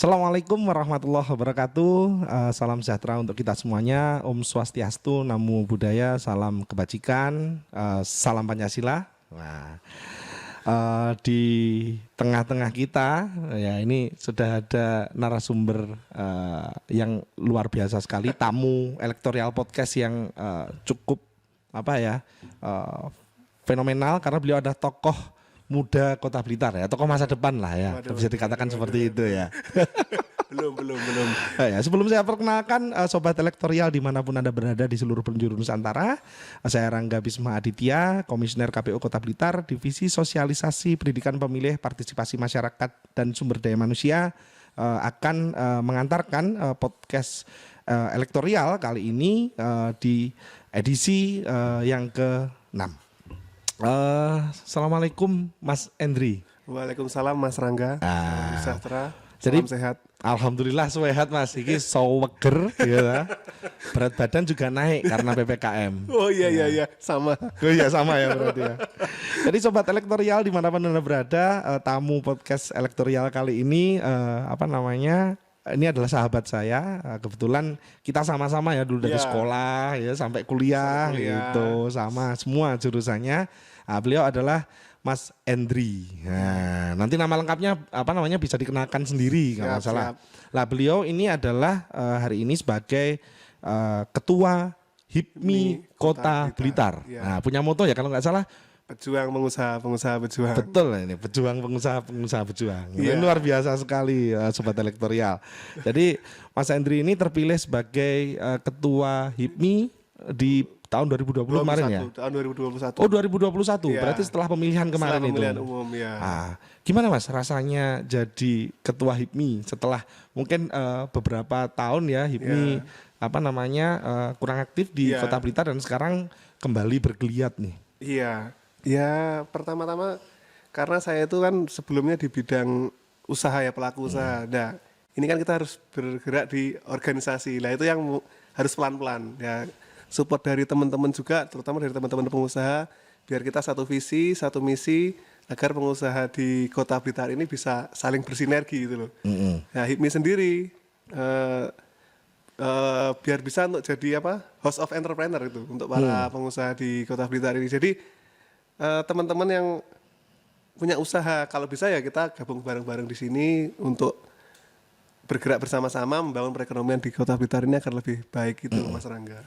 Assalamualaikum warahmatullahi wabarakatuh. Salam sejahtera untuk kita semuanya. Om Swastiastu, Namo Buddhaya, salam kebajikan, salam Pancasila. Nah, di tengah-tengah kita ya ini sudah ada narasumber yang luar biasa sekali, tamu elektoral podcast yang cukup fenomenal karena beliau ada tokoh muda Kota Blitar ya, tokoh masa depan lah ya. Waduh, bisa dikatakan seperti itu ya. belum. Ya, sebelum saya perkenalkan sobat elektoral dimanapun Anda berada di seluruh penjuru Nusantara, saya Rangga Bisma Aditya, Komisioner KPU Kota Blitar, Divisi Sosialisasi Pendidikan Pemilih, Partisipasi Masyarakat dan Sumber Daya Manusia, akan mengantarkan podcast elektoral kali ini di edisi yang ke-6. Assalamualaikum Mas Endri. Waalaikumsalam Mas Rangga. Sejahtera. Jadi salam sehat. Alhamdulillah sehat Mas. Iki seger ya. Berat badan juga naik karena PPKM. Oh iya sama. Oh iya sama ya berarti ya. Jadi sobat elektoral dimanapun Anda berada, tamu podcast elektoral kali ini ini adalah sahabat saya. Kebetulan kita sama-sama ya dulu dari sekolah ya sampai kuliah gitu, sama semua jurusannya. Beliau adalah Mas Endri. Nah, nanti nama lengkapnya bisa dikenalkan sendiri kalau nggak salah. Lah beliau ini adalah hari ini sebagai Ketua HIPMI Kota Blitar. Ya. Nah, punya moto ya kalau nggak salah. Pejuang pengusaha berjuang. Betul ini, pejuang pengusaha berjuang. Ini luar biasa sekali sobat elektoral. Jadi Mas Endri ini terpilih sebagai Ketua HIPMI di tahun 2020 kemarin ya? Tahun 2021. Oh 2021, berarti setelah pemilihan kemarin pemilihan itu. Umum ya. Gimana Mas rasanya jadi Ketua HIPMI setelah mungkin beberapa tahun ya HIPMI kurang aktif di Kota Blitar dan sekarang kembali bergeliat nih? Iya. Ya pertama-tama karena saya itu kan sebelumnya di bidang usaha ya, pelaku usaha. Nah ini kan kita harus bergerak di organisasi. Nah itu yang harus pelan-pelan ya. Support dari teman-teman juga, terutama dari teman-teman pengusaha, biar kita satu visi, satu misi, agar pengusaha di Kota Blitar ini bisa saling bersinergi gitu loh. Nah HIPMI sendiri biar bisa untuk jadi house of entrepreneur itu untuk para pengusaha di Kota Blitar ini. Jadi teman-teman yang punya usaha, kalau bisa ya kita gabung bareng-bareng di sini untuk bergerak bersama-sama membangun perekonomian di Kota Blitar ini agar lebih baik gitu, Mas Rangga.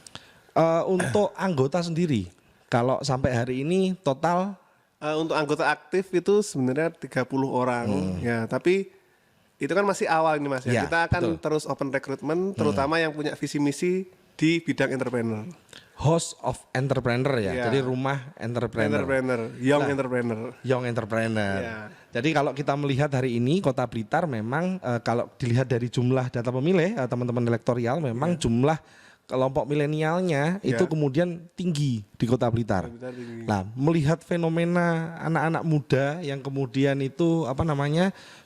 Untuk anggota sendiri, kalau sampai hari ini total untuk anggota aktif itu sebenarnya 30 orang ya, tapi itu kan masih awal ini Mas ya. Kita akan terus open recruitment, terutama yang punya visi misi di bidang entrepreneur. House of Entrepreneur ya, jadi rumah entrepreneur. Young entrepreneur. Jadi kalau kita melihat hari ini Kota Blitar memang kalau dilihat dari jumlah data pemilih teman-teman elektoral memang jumlah kelompok milenialnya itu kemudian tinggi di Kota Blitar. Nah, melihat fenomena anak-anak muda yang kemudian itu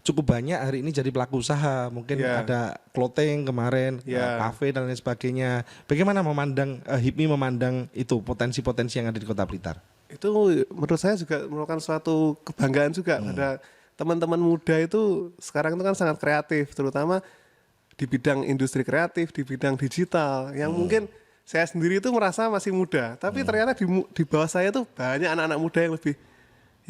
cukup banyak hari ini jadi pelaku usaha, mungkin ada clothing kemarin, kafe dan lain sebagainya. Bagaimana HIPMI memandang itu potensi-potensi yang ada di Kota Blitar? Itu menurut saya juga merupakan suatu kebanggaan juga pada teman-teman muda itu sekarang itu kan sangat kreatif, terutama di bidang industri kreatif, di bidang digital, yang mungkin saya sendiri itu merasa masih muda, tapi ternyata di bawah saya tuh banyak anak-anak muda yang lebih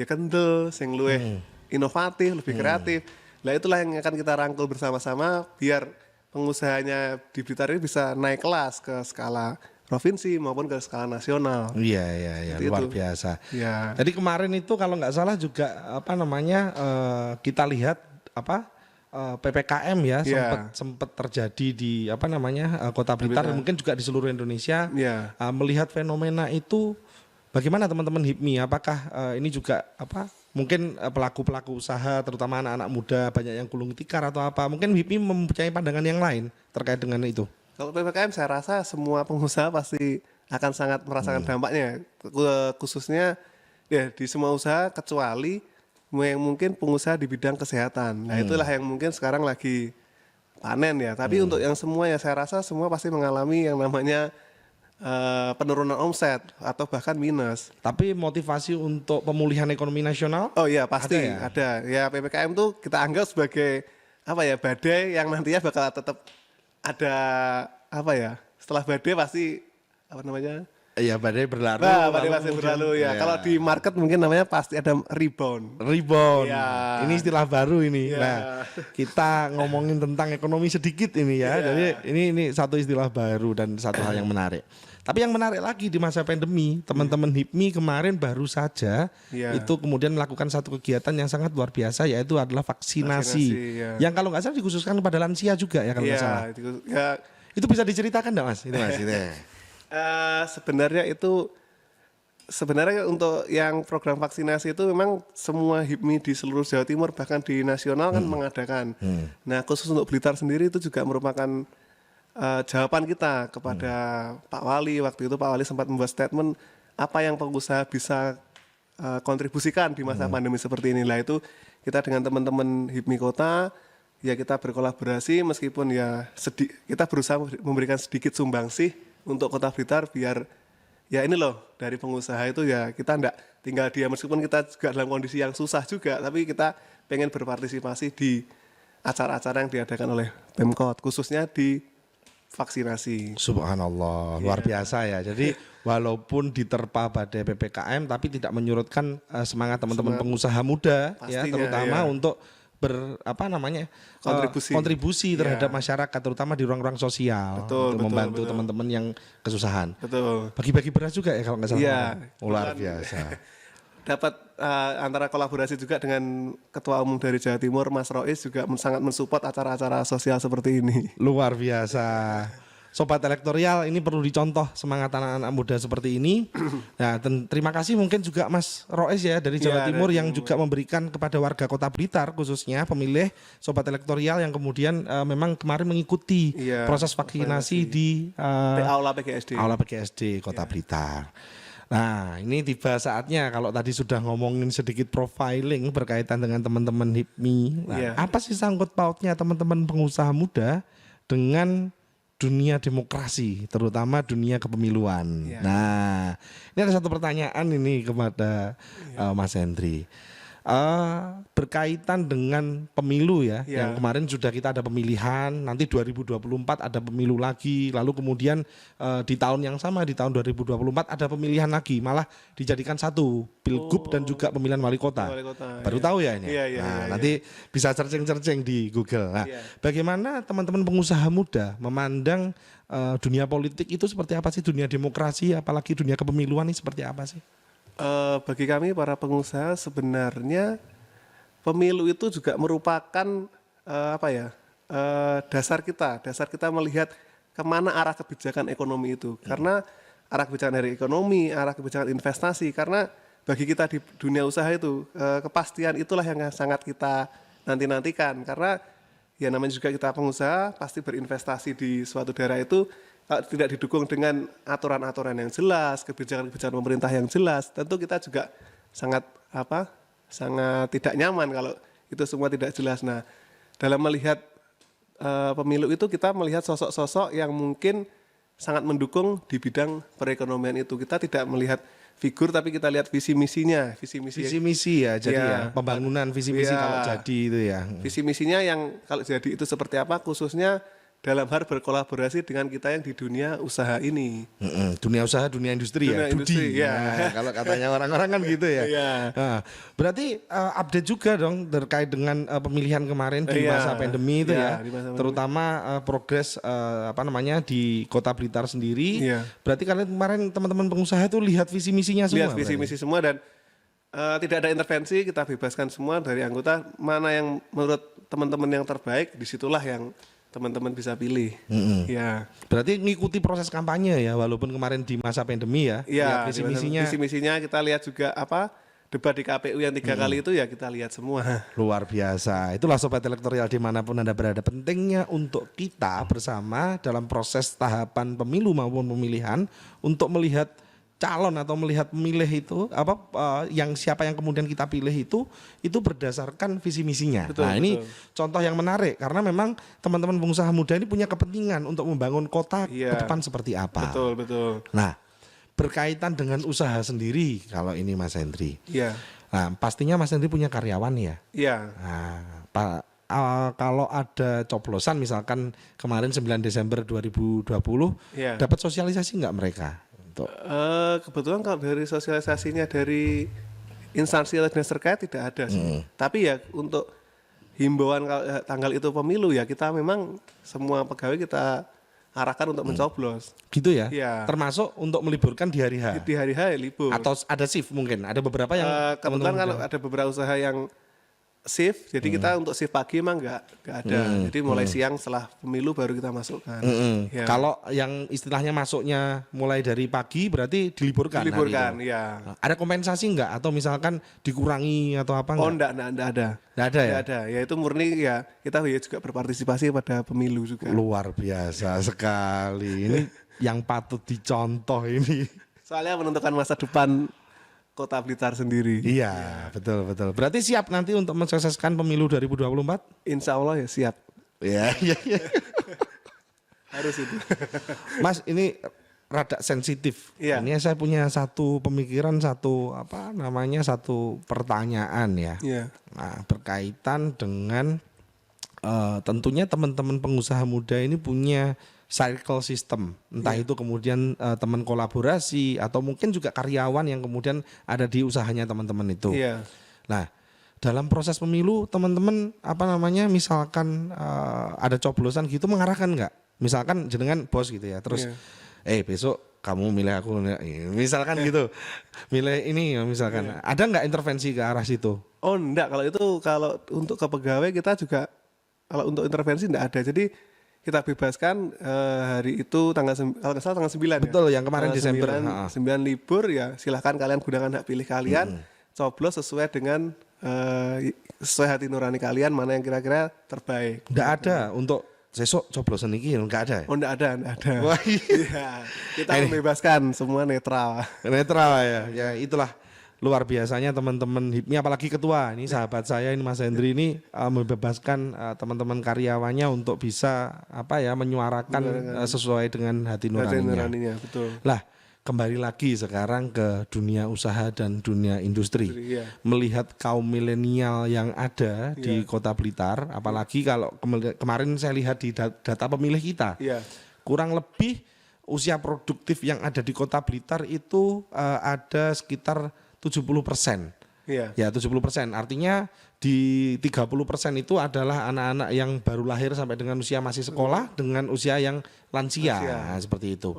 kendel, yang lebih inovatif, lebih kreatif. Nah itulah yang akan kita rangkul bersama-sama biar pengusahanya di Blitar ini bisa naik kelas ke skala provinsi maupun ke skala nasional. Iya, luar biasa. Ya. Jadi kemarin itu kalau nggak salah juga kita lihat PPKM ya sempat terjadi di Kota Blitar, mungkin juga di seluruh Indonesia. Melihat fenomena itu bagaimana teman-teman HIPMI? Apakah ini juga mungkin pelaku-pelaku usaha terutama anak-anak muda banyak yang gulung tikar atau apa? Mungkin HIPMI mempunyai pandangan yang lain terkait dengan itu. Kalau PPKM saya rasa semua pengusaha pasti akan sangat merasakan dampaknya, khususnya ya di semua usaha kecuali yang mungkin pengusaha di bidang kesehatan. Nah itulah yang mungkin sekarang lagi panen ya. Tapi untuk yang semua ya saya rasa semua pasti mengalami yang namanya penurunan omset atau bahkan minus. Tapi motivasi untuk pemulihan ekonomi nasional? Oh iya pasti ada. Ya PPKM tuh kita anggap sebagai apa ya, badai yang nantinya bakal tetap ada apa ya, setelah badai pasti apa namanya? Iya, badai berlalu. Nah, badai pasti berlalu ya. Kalau di market mungkin namanya pasti ada rebound. Rebound. Ya. Ini istilah baru ini. Ya. Nah, kita ngomongin tentang ekonomi sedikit ini ya. Jadi ini satu istilah baru dan satu hal yang menarik. Tapi yang menarik lagi di masa pandemi, teman-teman HIPMI kemarin baru saja itu kemudian melakukan satu kegiatan yang sangat luar biasa, yaitu adalah vaksinasi. Yang kalau nggak salah dikhususkan kepada lansia juga ya kalau nggak salah. Itu bisa diceritakan nggak Mas? Itu Mas. Sebenarnya untuk yang program vaksinasi itu memang semua HIPMI di seluruh Jawa Timur bahkan di nasional kan mengadakan. Nah, khusus untuk Blitar sendiri itu juga merupakan jawaban kita kepada Pak Wali. Waktu itu Pak Wali sempat membuat statement apa yang pengusaha bisa kontribusikan di masa pandemi seperti inilah. Itu kita dengan teman-teman HIPMI Kota ya kita berkolaborasi meskipun ya kita berusaha memberikan sedikit sumbangsih untuk Kota Blitar biar ya ini loh dari pengusaha itu ya kita enggak tinggal diam meskipun kita juga dalam kondisi yang susah juga, tapi kita pengen berpartisipasi di acara-acara yang diadakan oleh Pemkot khususnya di vaksinasi. Subhanallah, luar biasa ya. Jadi walaupun diterpa badai PPKM tapi tidak menyurutkan semangat teman-teman pengusaha muda ya, terutama untuk kontribusi terhadap masyarakat terutama di ruang-ruang sosial untuk membantu teman-teman yang kesusahan. Bagi-bagi beras juga ya kalau nggak salah. Iya, luar biasa. Dapat antara kolaborasi juga dengan Ketua Umum dari Jawa Timur Mas Rois juga sangat mensupport acara-acara sosial seperti ini. Luar biasa. Sobat Elektorial, ini perlu dicontoh semangat anak-anak muda seperti ini. Nah, terima kasih mungkin juga Mas Rois ya dari Jawa Timur yang juga memberikan kepada warga Kota Blitar khususnya pemilih Sobat Elektorial yang kemudian memang kemarin mengikuti proses vaksinasi di Aula PGSD Kota Blitar. Nah, ini tiba saatnya kalau tadi sudah ngomongin sedikit profiling berkaitan dengan teman-teman HIPMI. Nah, apa sih sangkut pautnya teman-teman pengusaha muda dengan dunia demokrasi, terutama dunia kepemiluan. Nah, ini ada satu pertanyaan ini kepada Mas Hendri. Berkaitan dengan pemilu ya, yang kemarin sudah kita ada pemilihan, nanti 2024 ada pemilu lagi, lalu kemudian di tahun yang sama di tahun 2024 ada pemilihan lagi, malah dijadikan satu pilgub dan juga pemilihan wali kota. Baru tahu ya ini. Nanti bisa searching di Google. Nah, bagaimana teman-teman pengusaha muda memandang dunia politik itu seperti apa sih, dunia demokrasi, apalagi dunia kepemiluan ini seperti apa sih? Bagi kami para pengusaha sebenarnya pemilu itu juga merupakan dasar kita melihat kemana arah kebijakan ekonomi itu. Karena arah kebijakan dari ekonomi, arah kebijakan investasi. Karena bagi kita di dunia usaha itu kepastian itulah yang sangat kita nanti-nantikan. Karena ya namanya juga kita pengusaha pasti berinvestasi di suatu daerah itu. Kalau tidak didukung dengan aturan-aturan yang jelas, kebijakan-kebijakan pemerintah yang jelas, tentu kita juga sangat tidak nyaman kalau itu semua tidak jelas. Nah, dalam melihat pemilu itu kita melihat sosok-sosok yang mungkin sangat mendukung di bidang perekonomian itu. Kita tidak melihat figur tapi kita lihat visi misinya, visi misi ya, jadi ya pembangunan visi misi kalau jadi itu ya. Visi misinya yang kalau jadi itu seperti apa, khususnya dalam hal berkolaborasi dengan kita yang di dunia usaha ini. Dunia usaha, dunia industri ya. Nah, kalau katanya orang-orang kan gitu ya. Nah, berarti update juga dong terkait dengan pemilihan kemarin di masa pandemi itu ya. Terutama progres di Kota Blitar sendiri. Berarti kalian kemarin teman-teman pengusaha itu lihat visi misinya semua. Lihat visi misi semua dan tidak ada intervensi, kita bebaskan semua dari anggota, mana yang menurut teman-teman yang terbaik, disitulah yang teman-teman bisa pilih. Berarti ngikuti proses kampanye ya, walaupun kemarin di masa pandemi ya. Visi misinya kita lihat juga debat di KPU yang 3 kali itu ya kita lihat semua. Luar biasa. Itulah Sobat Elektorial dimanapun Anda berada, pentingnya untuk kita bersama dalam proses tahapan pemilu maupun pemilihan untuk melihat calon atau melihat pemilih itu siapa yang kemudian kita pilih itu berdasarkan visi misinya. Ini contoh yang menarik karena memang teman-teman pengusaha muda ini punya kepentingan untuk membangun kota ke depan seperti apa. Betul. Nah, berkaitan dengan usaha sendiri kalau ini Mas Hendri. Nah, pastinya Mas Hendri punya karyawan ya. Iya. Nah, kalau ada coblosan misalkan kemarin 9 Desember 2020 dapat sosialisasi nggak mereka? Kebetulan kalau dari sosialisasinya dari instansi atau dinas terkait tidak ada sih. Tapi ya untuk himbauan tanggal itu pemilu ya kita memang semua pegawai kita arahkan untuk mencoblos. Gitu ya? Termasuk untuk meliburkan di hari H? Di hari H ya libur. Atau ada shift mungkin? Ada beberapa yang... kebetulan kalau ada beberapa usaha yang shift, jadi kita untuk shift pagi emang nggak ada. Jadi mulai siang setelah pemilu baru kita masukkan. Ya. Kalau yang istilahnya masuknya mulai dari pagi berarti diliburkan. Diliburkan, ya. Ada kompensasi nggak? Atau misalkan dikurangi atau apa? Oh, enggak ada. Nggak ada ya? Nggak ada. Ya itu murni ya kita juga berpartisipasi pada pemilu juga. Luar biasa sekali. Ini yang patut dicontoh ini. Soalnya menentukan masa depan Kota Blitar sendiri. Iya, betul. Berarti siap nanti untuk mensukseskan pemilu 2024? Insya Allah ya siap. Iya. Harus itu. Mas, ini rada sensitif. Iya. Ini saya punya satu pemikiran, satu pertanyaan ya. Iya. Nah, berkaitan dengan tentunya teman-teman pengusaha muda ini punya circle system, entah itu kemudian teman kolaborasi atau mungkin juga karyawan yang kemudian ada di usahanya teman-teman itu. Nah, dalam proses pemilu teman-teman misalkan ada coblosan gitu mengarahkan nggak? Misalkan jenengan bos gitu ya, terus besok kamu milih aku, misalkan gitu, milih ini misalkan, ada nggak intervensi ke arah situ? Oh enggak, kalau untuk ke pegawai kita juga kalau untuk intervensi enggak ada, jadi kita bebaskan hari itu tanggal 9 Betul, yang kemarin Desember 9 libur ya, silahkan kalian gunakan hak pilih kalian, coblos sesuai dengan sesuai hati nurani kalian mana yang kira-kira terbaik. Enggak ada untuk sesok coblosan ini, enggak ada. Oh enggak ada. Wah, iya. Kita membebaskan semua netral. Netral ya. Ya itulah luar biasanya teman-teman HIPMI, apalagi ketua ini sahabat saya ini Mas Hendri ini membebaskan teman-teman karyawannya untuk bisa menyuarakan sesuai dengan hati nuraninya. Betul. Lah, kembali lagi sekarang ke dunia usaha dan dunia industri. Melihat kaum milenial yang ada di Kota Blitar, apalagi kalau kemarin saya lihat di data pemilih kita. Kurang lebih usia produktif yang ada di Kota Blitar itu ada sekitar 70%. Ya 70%. Artinya di 30% itu adalah anak-anak yang baru lahir sampai dengan usia masih sekolah dengan usia yang lansia. Nah, seperti itu.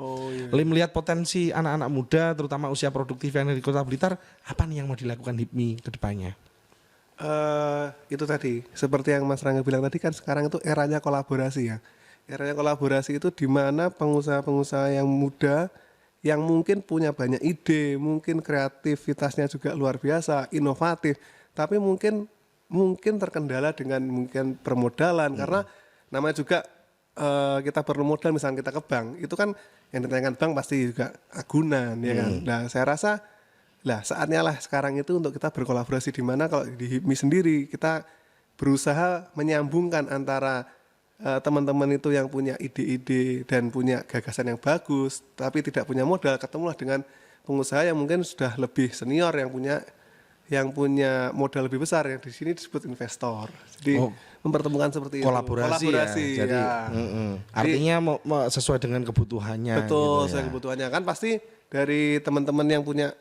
Melihat potensi anak-anak muda terutama usia produktif yang ada di Kota Blitar, apa nih yang mau dilakukan HIPMI ke depannya? Itu tadi seperti yang Mas Rangga bilang tadi kan sekarang itu eranya kolaborasi ya. Eranya kolaborasi itu di mana pengusaha-pengusaha yang muda yang mungkin punya banyak ide, mungkin kreativitasnya juga luar biasa, inovatif, tapi mungkin terkendala dengan mungkin permodalan karena namanya juga kita perlu modal, misalnya kita ke bank, itu kan yang ditanyakan bank pasti juga agunan ya kan. Nah, saya rasa saatnya sekarang itu untuk kita berkolaborasi, di mana kalau di HIPMI sendiri kita berusaha menyambungkan antara teman-teman itu yang punya ide-ide dan punya gagasan yang bagus tapi tidak punya modal, ketemulah dengan pengusaha yang mungkin sudah lebih senior yang punya modal lebih besar, yang di sini disebut investor. Jadi mempertemukan seperti kolaborasi ya. Jadi artinya sesuai dengan kebutuhannya. Betul, gitu sesuai kebutuhannya kan pasti dari teman-teman yang punya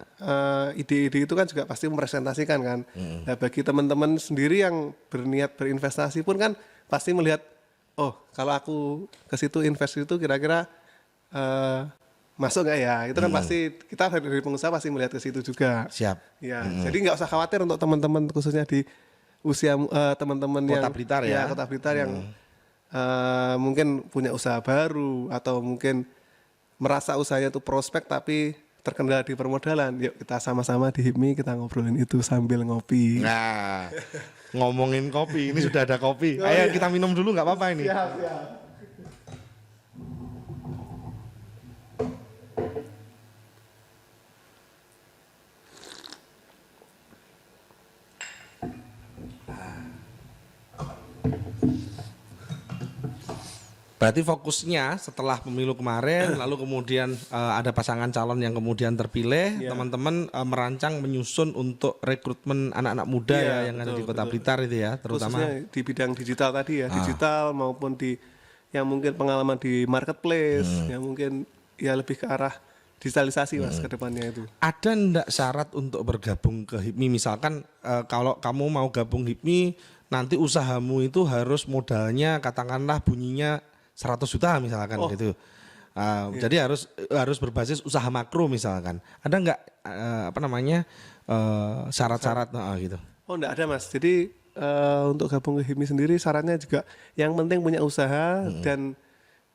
ide-ide itu kan juga pasti mempresentasikan kan. Nah, bagi teman-teman sendiri yang berniat berinvestasi pun kan pasti melihat, oh kalau aku ke situ invest itu kira-kira masuk nggak ya? Itu kan pasti kita dari pengusaha pasti melihat ke situ juga. Siap. Ya, jadi nggak usah khawatir untuk teman-teman khususnya di usia teman-teman yang Kota Blitar ya. Kota Blitar yang mungkin punya usaha baru atau mungkin merasa usahanya itu prospek tapi terkendala di permodalan. Yuk kita sama-sama di HIPMI kita ngobrolin itu sambil ngopi. Nah, ngomongin kopi, ini sudah ada kopi. Ayo kita minum dulu nggak apa-apa ini. Siap. Berarti fokusnya setelah pemilu kemarin, lalu kemudian ada pasangan calon yang kemudian terpilih, teman-teman merancang menyusun untuk rekrutmen anak-anak muda yang ada di Kota Blitar itu ya, terutama khususnya di bidang digital tadi ya, digital maupun di yang mungkin pengalaman di marketplace, yang mungkin ya lebih ke arah digitalisasi Mas ke depannya itu. Ada enggak syarat untuk bergabung ke HIPMI? Misalkan kalau kamu mau gabung HIPMI, nanti usahamu itu harus modalnya katakanlah bunyinya 100 juta misalkan gitu. Jadi harus berbasis usaha makro misalkan. Ada enggak syarat-syarat gitu? Oh enggak ada Mas. Jadi untuk gabung ke HIPMI sendiri syaratnya juga yang penting punya usaha dan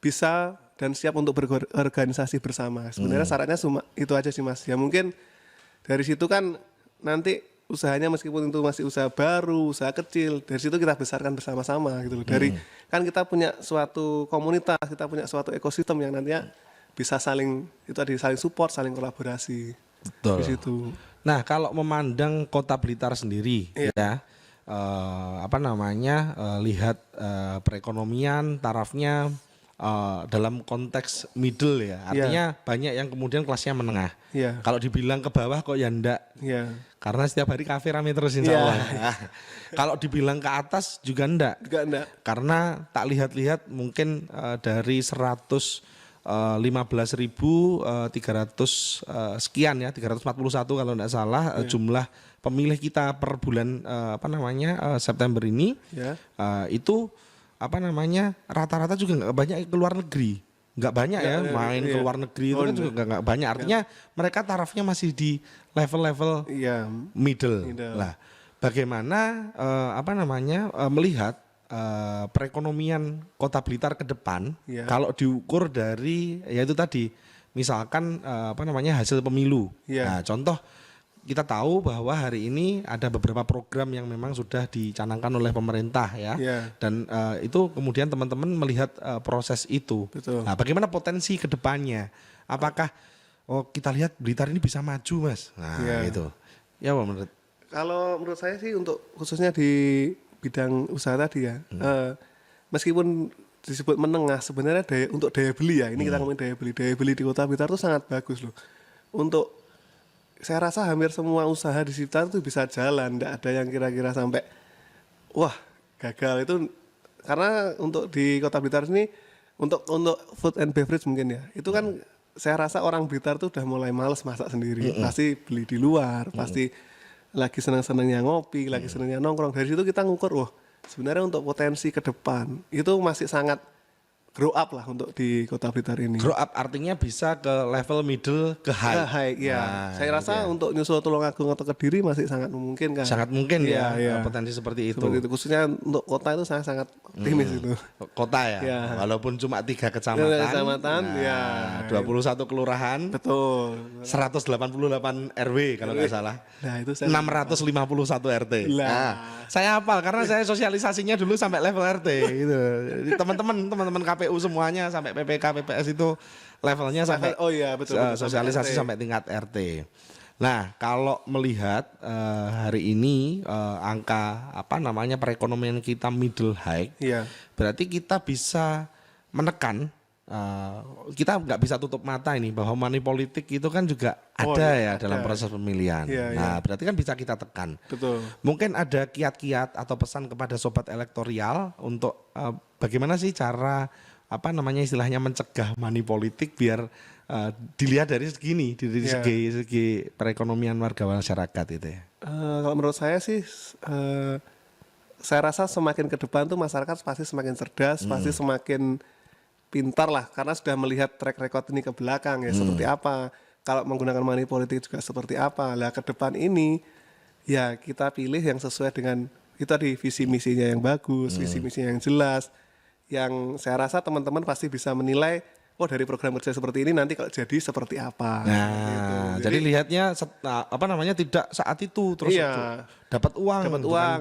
bisa dan siap untuk berorganisasi bersama. Sebenarnya syaratnya cuma itu aja sih Mas. Ya mungkin dari situ kan nanti usahanya meskipun itu masih usaha baru, usaha kecil, dari situ kita besarkan bersama-sama gitu loh. Dari kan kita punya suatu komunitas, kita punya suatu ekosistem yang nantinya bisa saling support, saling kolaborasi. Betul. Di situ. Nah, kalau memandang Kota Blitar sendiri ya lihat perekonomian tarafnya dalam konteks middle ya, artinya banyak yang kemudian kelasnya menengah. Kalau dibilang ke bawah kok ya enggak, karena setiap hari kafe rame terus insya Allah. Kalau dibilang ke atas juga enggak, karena tak lihat-lihat mungkin dari 115.300 sekian ya, 341 kalau enggak salah jumlah pemilih kita per bulan September ini itu rata-rata juga nggak banyak ke luar negeri, nggak banyak main ke luar negeri itu kan juga nggak banyak, artinya mereka tarafnya masih di level-level middle. Lah, bagaimana melihat perekonomian Kota Blitar ke depan kalau diukur dari yaitu tadi misalkan hasil pemilu. Nah, contoh kita tahu bahwa hari ini ada beberapa program yang memang sudah dicanangkan oleh pemerintah ya, dan itu kemudian teman-teman melihat proses itu. Nah, bagaimana potensi ke depannya? Apakah kita lihat Blitar ini bisa maju, Mas? Nah, itu. Ya, menurut. Kalau menurut saya sih untuk khususnya di bidang usaha tadi ya, meskipun disebut menengah, sebenarnya untuk daya beli ya. Ini kita ngomongin daya beli di Kota Blitar itu sangat bagus loh. Untuk saya rasa hampir semua usaha di sekitar itu bisa jalan, tidak ada yang kira-kira sampai wah gagal itu, karena untuk di Kota Blitar ini untuk food and beverage mungkin ya, itu kan saya rasa orang Blitar tuh udah mulai males masak sendiri, pasti beli di luar, pasti lagi senang-senangnya ngopi, lagi senangnya nongkrong. Dari situ kita ngukur, wah sebenarnya untuk potensi ke depan itu masih sangat grow up lah untuk di Kota Blitar ini. Grow up artinya bisa ke level middle ke high. Nah, saya rasa untuk nyusul Tulungagung atau Kediri masih sangat memungkinkan. Sangat mungkin potensi seperti itu. Khususnya untuk kota itu saya sangat optimis itu. Kota ya. Walaupun cuma 3 kecamatan. 21 kelurahan. Betul. 188 RW kalau nggak salah. Nah, itu saya 651 RT. Saya hafal karena saya sosialisasinya dulu sampai level RT gitu. Jadi teman-teman KPU semuanya sampai PPK, PPS itu levelnya sampai betul, sosialisasi sampai tingkat RT. Nah, kalau melihat hari ini angka perekonomian kita middle high, berarti kita bisa menekan. Kita nggak bisa tutup mata ini bahwa money politik itu kan juga ada dalam proses pemilihan. Berarti kan bisa kita tekan. Betul. Mungkin ada kiat-kiat atau pesan kepada sobat elektorial untuk bagaimana sih cara istilahnya mencegah money politik biar dilihat dari segi perekonomian warga masyarakat itu ya. Kalau menurut saya sih saya rasa semakin ke depan tuh masyarakat pasti semakin cerdas, pasti semakin pintar lah, karena sudah melihat track record ini ke belakang ya seperti apa, kalau menggunakan money politik juga seperti apa. Lah ke depan ini ya kita pilih yang sesuai dengan itu tadi, visi misinya yang bagus, visi misinya yang jelas, yang saya rasa teman-teman pasti bisa menilai dari program kerja seperti ini nanti kalau jadi seperti apa. Nah, gitu. Jadi lihatnya tidak saat itu terus dapat uang.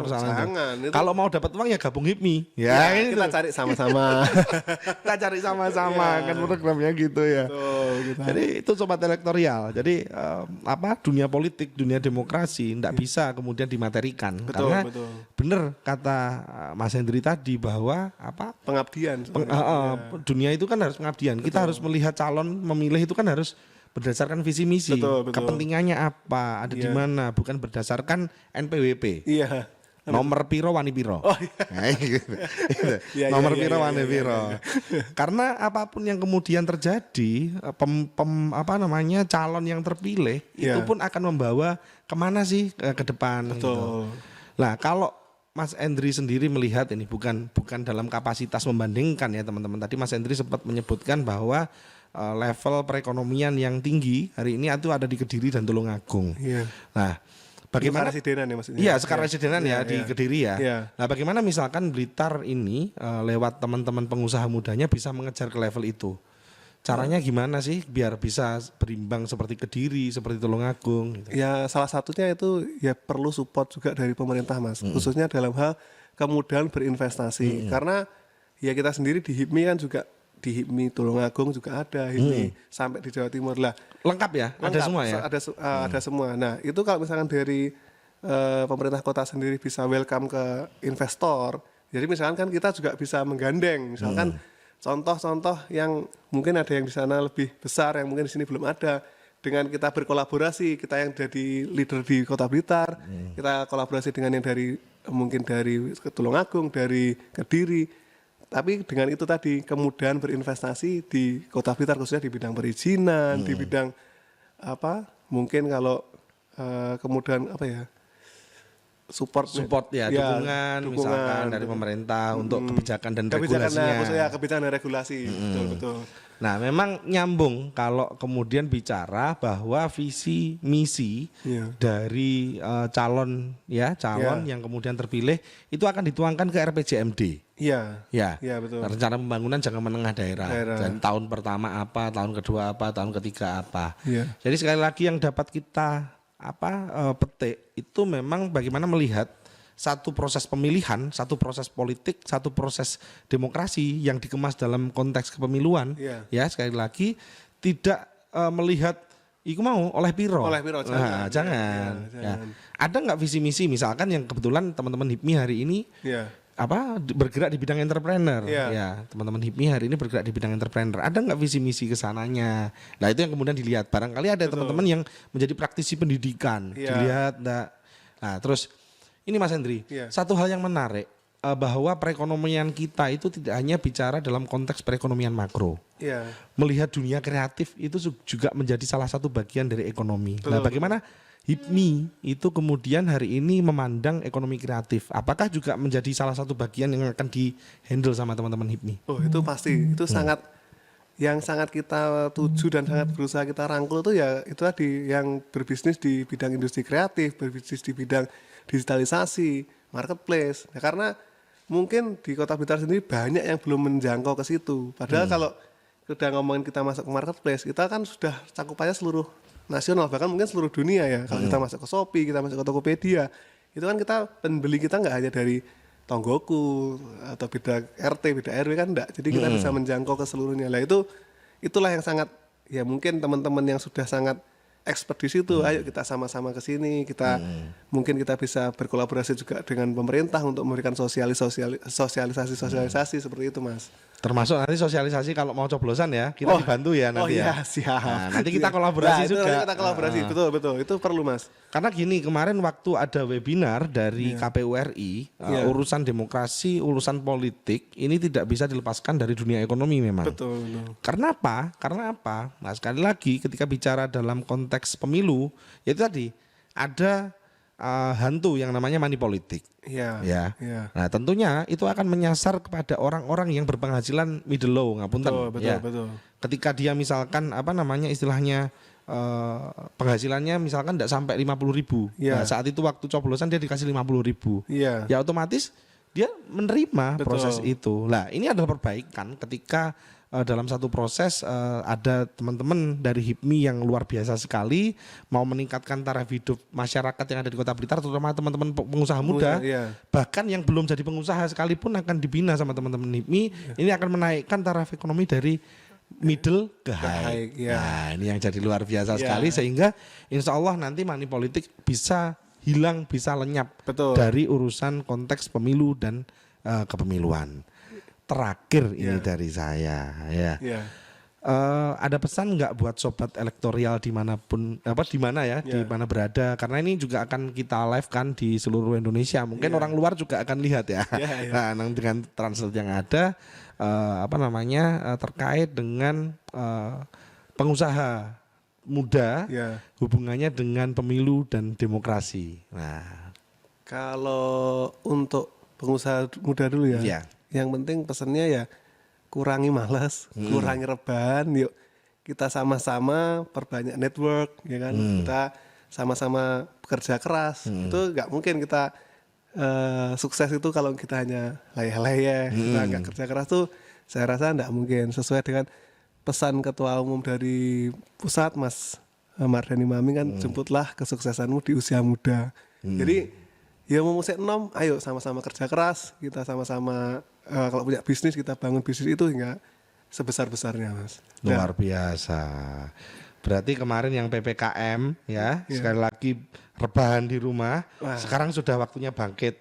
Jangan. Kalau mau dapat uang ya gabung HIPMI. Ya, kita cari sama-sama. Kita cari sama-sama kan programnya gitu ya. Betul, gitu. Jadi itu sobat elektoral. Jadi dunia politik, dunia demokrasi tidak bisa kemudian dimaterikan. Karena benar kata Mas Hendri tadi bahwa pengabdian. Dunia itu kan harus pengabdian. Kita harus melihat calon memilih itu kan harus berdasarkan visi misi, kepentingannya apa, ada di mana, bukan berdasarkan NPWP. Iya. Nomor piro wani piro. Oh iya. Nomor piro wani piro. Karena apapun yang kemudian terjadi, calon yang terpilih itu pun akan membawa kemana sih ke depan. Gitu. Nah, kalau Mas Hendri sendiri melihat ini bukan dalam kapasitas membandingkan ya teman-teman. Tadi Mas Hendri sempat menyebutkan bahwa level perekonomian yang tinggi hari ini itu ada di Kediri dan Tulungagung. Iya. Nah, bagaimana residenan ya maksudnya? Iya, sekarang residenan di Kediri ya. Iya. Nah, bagaimana misalkan Blitar ini lewat teman-teman pengusaha mudanya bisa mengejar ke level itu? Caranya gimana sih biar bisa berimbang seperti Kediri, seperti Tulungagung? Gitu. Ya salah satunya itu ya perlu support juga dari pemerintah Mas, khususnya dalam hal kemudahan berinvestasi. Karena ya kita sendiri di HIPMI kan juga di HIPMI Tulungagung juga ada, HIPMI sampai di Jawa Timur lah. Lengkap ya? Ada semua ya? Ada semua. Nah itu kalau misalkan dari pemerintah kota sendiri bisa welcome ke investor, jadi misalkan kan kita juga bisa menggandeng, misalkan contoh-contoh yang mungkin ada yang di sana lebih besar, yang mungkin di sini belum ada, dengan kita berkolaborasi, kita yang jadi leader di Kota Blitar, kita kolaborasi dengan yang mungkin dari Tulungagung, dari Kediri. Tapi dengan itu tadi kemudahan berinvestasi di Kota Blitar khususnya di bidang perizinan, di bidang mungkin kalau kemudahan support ya, dukungan misalkan dari pemerintah untuk kebijakan dan regulasinya. Kebijakan dan regulasi, betul. Nah, memang nyambung kalau kemudian bicara bahwa visi misi dari calon yang kemudian terpilih itu akan dituangkan ke RPJMD. Iya, betul. Rencana pembangunan jangka menengah daerah. Dan tahun pertama apa, tahun kedua apa, tahun ketiga apa. Jadi sekali lagi yang dapat kita petik itu memang bagaimana melihat satu proses pemilihan, satu proses politik, satu proses demokrasi yang dikemas dalam konteks kepemiluan. Ya sekali lagi tidak melihat iku mau oleh piro. Jangan. Ya. Ada nggak visi misi misalkan yang kebetulan teman-teman HIPMI hari ini bergerak di bidang entrepreneur. Ya, teman-teman HIPMI hari ini bergerak di bidang entrepreneur. Ada nggak visi misi ke sananya? Nah, itu yang kemudian dilihat. Barangkali ada teman-teman yang menjadi praktisi pendidikan. Dilihat enggak. Nah, terus ini Mas Hendri, satu hal yang menarik bahwa perekonomian kita itu tidak hanya bicara dalam konteks perekonomian makro. Melihat dunia kreatif itu juga menjadi salah satu bagian dari ekonomi. Nah, bagaimana HIPMI itu kemudian hari ini memandang ekonomi kreatif? Apakah juga menjadi salah satu bagian yang akan di-handle sama teman-teman HIPMI? Oh, itu pasti. Itu sangat kita tuju dan sangat berusaha kita rangkul itu ya itu tadi yang berbisnis di bidang industri kreatif, berbisnis di bidang digitalisasi, marketplace. Nah, karena mungkin di Kota Blitar sendiri banyak yang belum menjangkau ke situ. Padahal kalau sudah ngomongin kita masuk ke marketplace, kita kan sudah cakupannya seluruh nasional, bahkan mungkin seluruh dunia ya. Kalau kita masuk ke Shopee, kita masuk ke Tokopedia, itu kan kita pembeli kita nggak hanya dari tonggoku atau beda RT, beda RW kan enggak. Jadi kita bisa menjangkau ke seluruhnya. Lah itulah yang sangat ya mungkin teman-teman yang sudah sangat expert di situ, ayo kita sama-sama ke sini, kita mungkin kita bisa berkolaborasi juga dengan pemerintah untuk memberikan sosialisasi seperti itu, Mas. Termasuk nanti sosialisasi kalau mau coblosan ya, kita dibantu ya nanti ya. Siap. Nah, nanti kita kolaborasi juga. Kita kolaborasi, betul. Itu perlu, Mas. Karena gini, kemarin waktu ada webinar dari KPU RI, urusan demokrasi, urusan politik, ini tidak bisa dilepaskan dari dunia ekonomi memang. Betul. Karena apa? Nah, sekali lagi ketika bicara dalam konteks pemilu, yaitu tadi ada hantu yang namanya money politik. Ya. Nah, tentunya itu akan menyasar kepada orang-orang yang berpenghasilan middle low, ngapunten. Betul. Ketika dia misalkan istilahnya penghasilannya misalkan tidak sampai 50.000. Nah, saat itu waktu coblosan dia dikasih 50.000. Ya otomatis dia menerima proses itu. Nah, ini adalah perbaikan ketika dalam satu proses ada teman-teman dari HIPMI yang luar biasa sekali mau meningkatkan taraf hidup masyarakat yang ada di Kota Blitar, terutama teman-teman pengusaha muda, bahkan yang belum jadi pengusaha sekalipun akan dibina sama teman-teman HIPMI. Ini akan menaikkan taraf ekonomi dari middle ke high. Nah, ini yang jadi luar biasa sekali, sehingga insya Allah nanti money politik bisa hilang, bisa lenyap dari urusan konteks pemilu dan kepemiluan. Terakhir ini dari saya ya. Ada pesan nggak buat sobat elektoral dimanapun di mana ya, di mana berada, karena ini juga akan kita live kan di seluruh Indonesia, mungkin orang luar juga akan lihat ya. Nah, dengan translate yang ada terkait dengan pengusaha muda, hubungannya dengan pemilu dan demokrasi. Nah, kalau untuk pengusaha muda dulu ya. Yang penting pesannya ya kurangi malas, kurangi rebahan, yuk kita sama-sama perbanyak network, ya kan? Kita sama-sama bekerja keras. Itu nggak mungkin kita sukses itu kalau kita hanya layah-layah, kita nggak kerja keras tuh saya rasa nggak mungkin. Sesuai dengan pesan Ketua Umum dari pusat Mas Mardhani Maming kan, jemputlah kesuksesanmu di usia muda. Jadi ya mau musik nom, ayo sama-sama kerja keras, kita sama-sama kalau punya bisnis kita bangun bisnis itu hingga sebesar-besarnya, Mas. Luar biasa. Berarti kemarin yang PPKM ya, sekali lagi rebahan di rumah, sekarang sudah waktunya bangkit.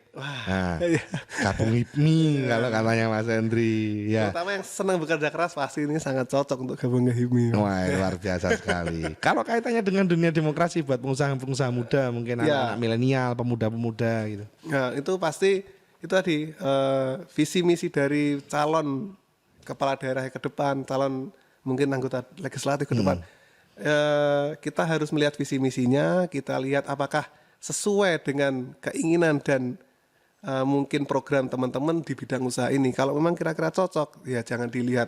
Gabung HIPMI kalau katanya Mas Hendri ya. Terutama yang senang bekerja keras pasti ini sangat cocok untuk gabung ke HIPMI. Wah, luar biasa sekali. Kalau kaitannya dengan dunia demokrasi buat pengusaha-pengusaha muda, mungkin anak-anak milenial, pemuda-pemuda gitu. Nah, itu pasti itu tadi visi misi dari calon kepala daerah ke depan, calon mungkin anggota legislatif ke depan. Kita harus melihat visi misinya, kita lihat apakah sesuai dengan keinginan dan mungkin program teman-teman di bidang usaha ini. Kalau memang kira-kira cocok, ya jangan dilihat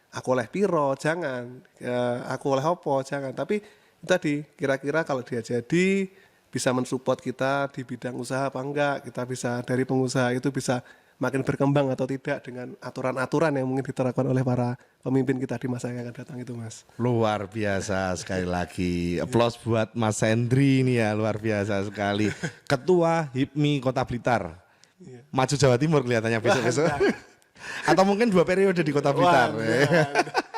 aku oleh piro, jangan, aku oleh opo, jangan. Tapi itu tadi kira-kira kalau dia jadi bisa mensupport kita di bidang usaha apa enggak, kita bisa dari pengusaha itu bisa makin berkembang atau tidak dengan aturan-aturan yang mungkin diterapkan oleh para pemimpin kita di masa yang akan datang itu, Mas. Luar biasa sekali lagi. Applause buat Mas Hendri ini ya, luar biasa sekali. Ketua HIPMI Kota Blitar. Maju Jawa Timur kelihatannya besok-besok. Atau mungkin 2 periode di Kota Blitar.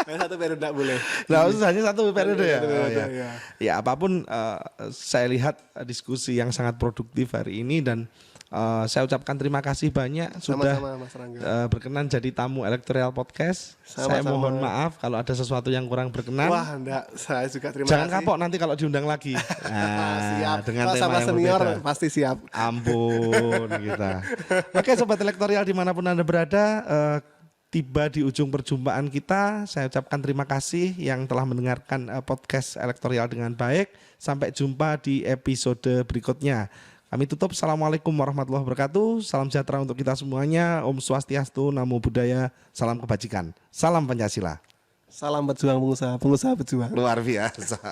Satu periode enggak boleh. Nah, hanya satu periode ya. Ya, apapun saya lihat diskusi yang sangat produktif hari ini, dan saya ucapkan terima kasih banyak sudah berkenan jadi tamu Elektoral Podcast. Saya mohon maaf kalau ada sesuatu yang kurang berkenan. Wah, enggak, saya juga terima Jangan kasih. kapok nanti kalau diundang lagi. Siap. Dengan tema sama yang senior berbeda. pasti siap. Ampun kita. Oke, sobat Elektoral dimanapun Anda berada, tiba di ujung perjumpaan kita. Saya ucapkan terima kasih yang telah mendengarkan podcast Elektoral dengan baik. Sampai jumpa di episode berikutnya. Kami tutup. Assalamualaikum warahmatullahi wabarakatuh. Salam sejahtera untuk kita semuanya. Om Swastiastu, Namo Buddhaya, salam kebajikan. Salam Pancasila. Salam pejuang pengusaha, pengusaha pejuang. Luar biasa.